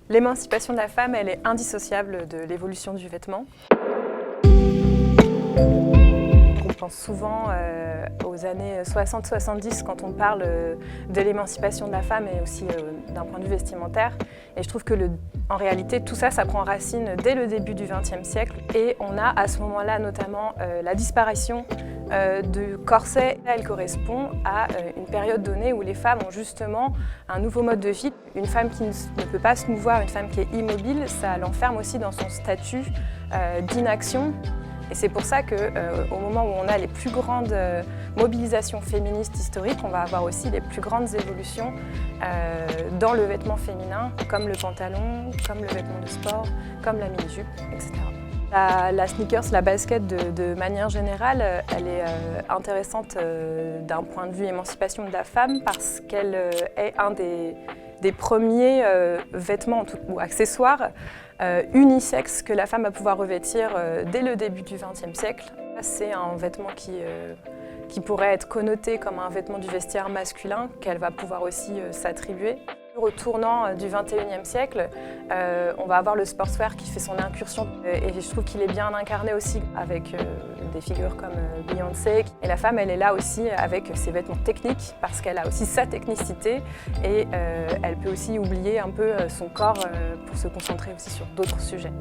L'émancipation de la femme, elle est indissociable de l'évolution du vêtement. On pense souvent aux années 60-70 quand on parle de l'émancipation de la femme et aussi d'un point de vue vestimentaire. Et je trouve que en réalité, tout ça, ça prend racine dès le début du XXe siècle. Et on a à ce moment-là notamment la disparition du corset. Elle correspond à une période donnée où les femmes ont justement un nouveau mode de vie. Une femme qui ne peut pas se mouvoir, une femme qui est immobile, ça l'enferme aussi dans son statut d'inaction. Et c'est pour ça qu'au moment où on a les plus grandes mobilisations féministes historiques, on va avoir aussi les plus grandes évolutions dans le vêtement féminin, comme le pantalon, comme le vêtement de sport, comme la mini-jupe, etc. La sneakers, la basket de manière générale, elle est intéressante d'un point de vue émancipation de la femme parce qu'elle est un des premiers vêtements ou accessoires unisexes que la femme va pouvoir revêtir dès le début du XXe siècle. C'est un vêtement qui pourrait être connoté comme un vêtement du vestiaire masculin, qu'elle va pouvoir aussi s'attribuer. Au tournant du XXIe siècle, on va avoir le sportswear qui fait son incursion et je trouve qu'il est bien incarné aussi avec des figures comme Beyoncé. Et la femme, elle est là aussi avec ses vêtements techniques parce qu'elle a aussi sa technicité et elle peut aussi oublier un peu son corps pour se concentrer aussi sur d'autres sujets.